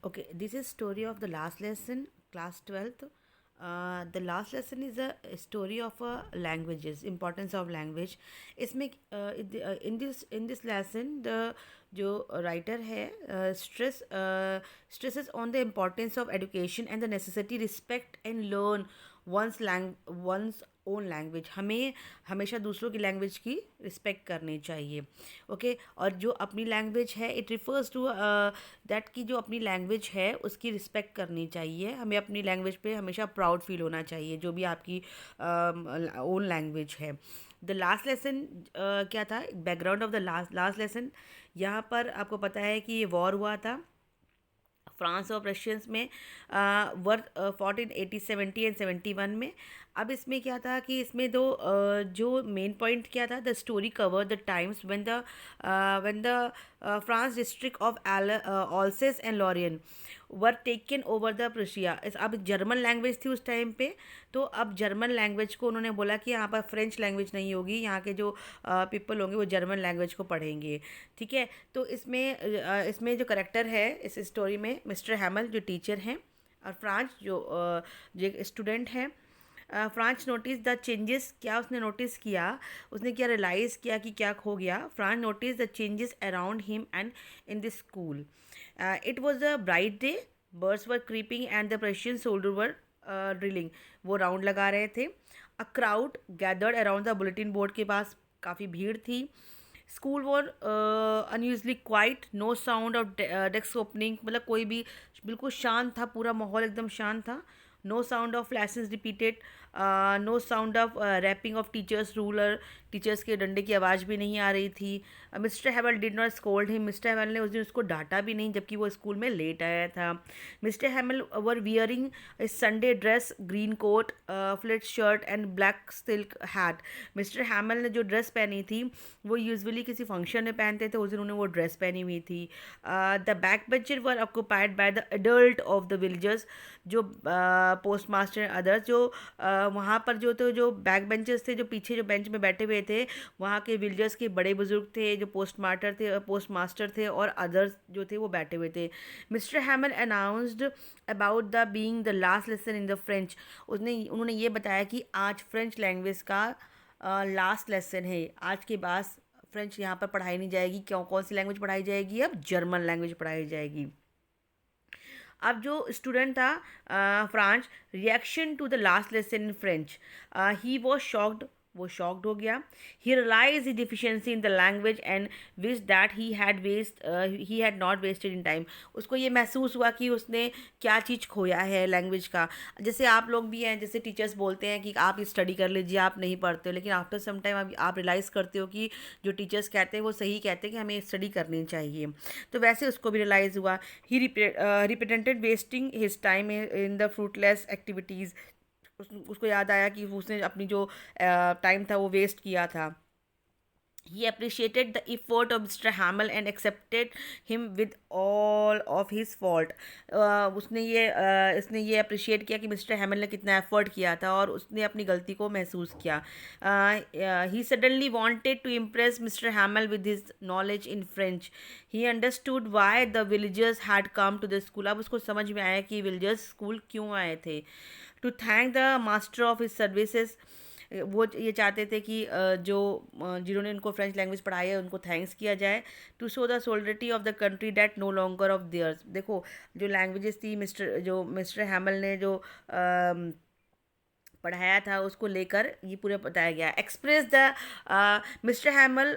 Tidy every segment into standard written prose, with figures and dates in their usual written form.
Okay, this is story of the last lesson, class 12th. The last lesson is a story of languages, importance of language. इसमें in this lesson the जो writer है stresses on the importance of education and the necessity respect and learn one's own language. हमें हमेशा दूसरों की language की respect करनी चाहिए. ओके और जो अपनी लैंग्वेज है इट रिफर्स टू दैट की जो अपनी लैंग्वेज है उसकी रिस्पेक्ट करनी चाहिए. हमें अपनी लैंग्वेज पे हमेशा प्राउड फील होना चाहिए जो भी आपकी ओन लैंग्वेज है. द लास्ट लेसन क्या था, background of the last lesson. यहाँ पर आपको पता है कि ये वॉर हुआ था फ्रांस और रशियंस में वर्थ 1480 एंड 71 में. अब इसमें क्या था कि इसमें जो मेन पॉइंट क्या था, the story cover the times when the France district of Alsace and Lorraine were taken over the Prussia. अब जर्मन लैंग्वेज थी उस टाइम पे, तो अब जर्मन लैंग्वेज को उन्होंने बोला कि यहाँ पर फ्रेंच लैंग्वेज नहीं होगी, यहाँ के जो पीपल होंगे वो जर्मन लैंग्वेज को पढ़ेंगे. ठीक है, तो इसमें जो करेक्टर है इस स्टोरी में मिस्टर हैमल जो टीचर हैं और फ्रांच जो स्टूडेंट हैं. French notice the changes. क्या उसने नोटिस किया, उसने क्या रियलाइज़ किया कि क्या खो गया. Franz notice the changes around him and in the school. It was a bright day, birds were chirping and the Persian soldier were drilling. वो राउंड लगा रहे थे. A crowd gathered around the bulletin board के पास काफ़ी भीड़ थी. School was unusually quiet, no sound of desk opening. मतलब कोई भी, बिल्कुल शांत था, पूरा माहौल एकदम शांत था. No sound of lessons repeated, no sound of rapping of teachers ruler. Teachers के डंडे की आवाज़ भी नहीं आ रही थी. Mister Hamel did not scold him. Mister Hamel ने उस दिन उसको डांटा भी नहीं जबकि वो स्कूल में लेट आया था. Mister Hamel were wearing Sunday dress, green coat, frilled shirt and black silk hat. Mister Hamel ने जो ड्रेस पहनी थी वो यूजुअली किसी फंक्शन में पहनते थे, उस दिन उन्होंने वो ड्रेस पहनी हुई थी. The back bencher were occupied by the adult of the villagers. जो पोस्ट मास्टर अदर्स जो वहाँ पर जो बैक बेंचर्स थे, जो पीछे जो बेंच में बैठे हुए थे, वहाँ के विलेजर्स के बड़े बुजुर्ग थे, जो पोस्ट मास्टर थे और अदर्स जो थे वो बैठे हुए थे. Mister हैमल announced about the being the last lesson in the French. उन्होंने ये बताया कि आज फ्रेंच लैंग्वेज का लास्ट लेसन है. आज के बाद फ्रेंच यहाँ पर पढ़ाई नहीं जाएगी. क्यों, कौन सी लैंग्वेज पढ़ाई जाएगी, अब जर्मन लैंग्वेज पढ़ाई जाएगी. अब जो स्टूडेंट था Franz, reaction to the last lesson in French, he was shocked. वो शॉक्ड हो गया. He realise the deficiency in the language and which that he had not wasted in time. उसको ये महसूस हुआ कि उसने क्या चीज़ खोया है लैंग्वेज का. जैसे आप लोग भी हैं, जैसे टीचर्स बोलते हैं कि आप स्टडी कर लीजिए, आप नहीं पढ़ते हो, लेकिन आफ्टर सम टाइम आप रियलाइज़ करते हो कि जो टीचर्स कहते हैं वो सही कहते हैं कि हमें स्टडी करनी चाहिए. तो वैसे उसको भी रियलाइज़ हुआ. He represented wasting his time in the fruitless activities. उसको याद आया कि उसने अपनी जो टाइम था वो वेस्ट किया था. He appreciated the effort of Mr. Hamill and accepted him with all of his fault. इसने ये अप्रिशिएट किया कि मिस्टर हैमिल ने कितना एफर्ट किया था और उसने अपनी गलती को महसूस किया. He suddenly wanted to impress Mr. Hamill with his knowledge in French. He understood why the villagers had come to the school. अब उसको समझ में आया कि विलेजर्स स्कूल क्यों आए थे. To thank the master of his services. वो ये चाहते थे कि जिन्होंने उनको फ्रेंच लैंग्वेज पढ़ाई है उनको थैंक्स किया जाए. To show the solidarity of the country that no longer of theirs. देखो जो लैंग्वेजेस थी, मिस्टर हैमल ने जो पढ़ाया था उसको लेकर ये पूरा बताया गया. Express the mister Hamel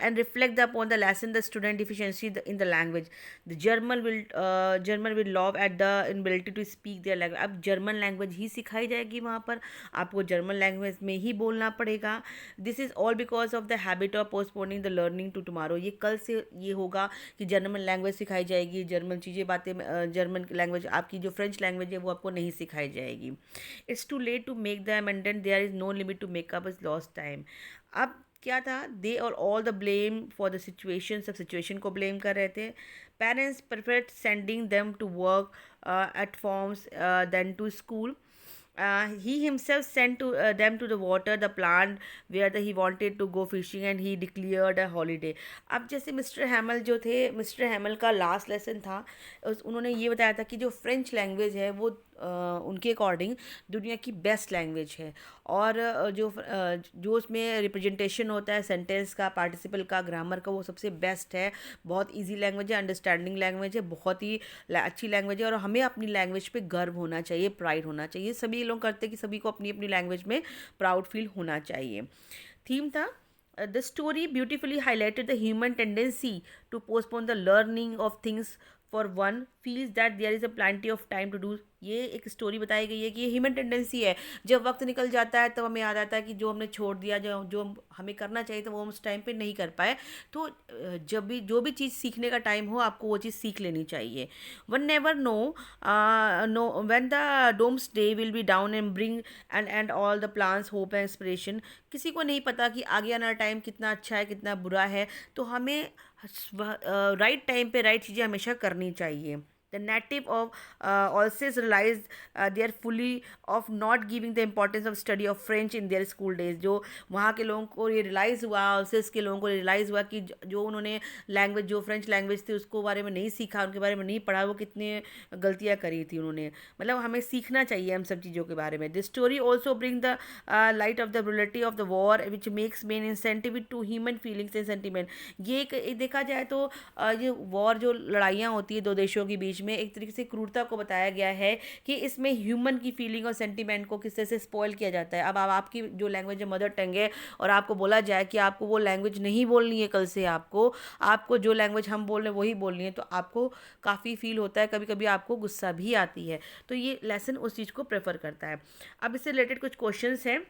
and reflect the upon the lesson the student deficiency in the language. The German will love at the inability to speak their language. अब जर्मन लैंग्वेज ही सिखाई जाएगी वहाँ पर, आपको जर्मन लैंग्वेज में ही बोलना पड़ेगा. This is all because of the habit of postponing the learning to tomorrow. ये कल से ये होगा कि जर्मन लैंग्वेज सिखाई जाएगी, जर्मन चीज़ें बातें जर्मन लैंग्वेज, आपकी जो फ्रेंच लैंग्वेज है वो आपको नहीं सिखाई जाएगी. It's too late to make the amendment. There is no limit to make up his lost time. अब क्या था, they or all the blame for the situation. सब सिचुएशन को ब्लेम कर रहे थे. Parents preferred sending them to work at farms than to school. He himself sent to them to the water the plant where he wanted to go fishing, and he declared a holiday. अब जैसे mister हैमल जो थे, mister हैमल का last lesson था, उन्होंने ये बताया था कि जो फ्रेंच लैंग्वेज है वो उनके अकॉर्डिंग दुनिया की बेस्ट लैंग्वेज है। और जो उसमें रिप्रेजेंटेशन होता है सेंटेंस का, पार्टिसिपल का, ग्रामर का, वो सबसे बेस्ट है। बहुत इजी लैंग्वेज है, अंडरस्टैंडिंग लैंग्वेज है, बहुत ही अच्छी लैंग्वेज है। और हमें अपनी लैंग्वेज पे गर्व होना चाहिए, प्राइड होना चाहिए। सभी लोग करते हैं कि सभी को अपनी अपनी लैंग्वेज में प्राउड फील होना चाहिए। थीम था the story beautifully highlighted the human tendency to postpone the learning of things for one feels that there is a plenty of time to do. ये एक स्टोरी बताई गई है कि ये ह्यूमन टेंडेंसी है, जब वक्त निकल जाता है तब हमें याद आता है कि जो हमने छोड़ दिया, जो जो हमें करना चाहिए था वो हम उस टाइम पे नहीं कर पाए। तो जब भी जो भी चीज़ सीखने का टाइम हो, आपको वो चीज़ सीख लेनी चाहिए। One never know know when the doomsday will be down and bring and all the plans hope and inspiration. किसी को नहीं पता कि आगे आना टाइम कितना अच्छा है कितना बुरा है। तो हमें राइट टाइम पे राइट चीज़ें हमेशा करनी चाहिए। The native of also realized they are fully of not giving the importance of study of French in their school days। जो वहाँ के लोगों को ये रियलाइज़ हुआ, ऑल्सेस के लोगों को रियलाइज़ हुआ कि जो उन्होंने लैंग्वेज, जो फ्रेंच लैंग्वेज थी उसको बारे में नहीं सीखा, उनके बारे में नहीं पढ़ा, वो कितने गलतियाँ करी थी उन्होंने। मतलब हमें सीखना चाहिए हम सब चीज़ों के बारे में। This story also bring the light of the brutality of the war which makes men incentive to human feelings and sentiment. ये एक देखा जाए तो ये वॉर, जो लड़ाइयाँ होती है दो देशों के बीच में, एक तरीके से क्रूरता को बताया गया है कि इसमें ह्यूमन की फीलिंग और सेंटिमेंट को किस तरह से स्पॉइल किया जाता है। अब आपकी जो लैंग्वेज है मदर टंग है, और आपको बोला जाए कि आपको वो लैंग्वेज नहीं बोलनी है कल से, आपको जो लैंग्वेज हम बोल रहे हैं वही बोलनी है, तो आपको काफ़ी फील होता है, कभी कभी आपको गुस्सा भी आती है। तो ये लेसन उस चीज़ को प्रेफर करता है। अब इससे रिलेटेड कुछ क्वेश्चंस हैं।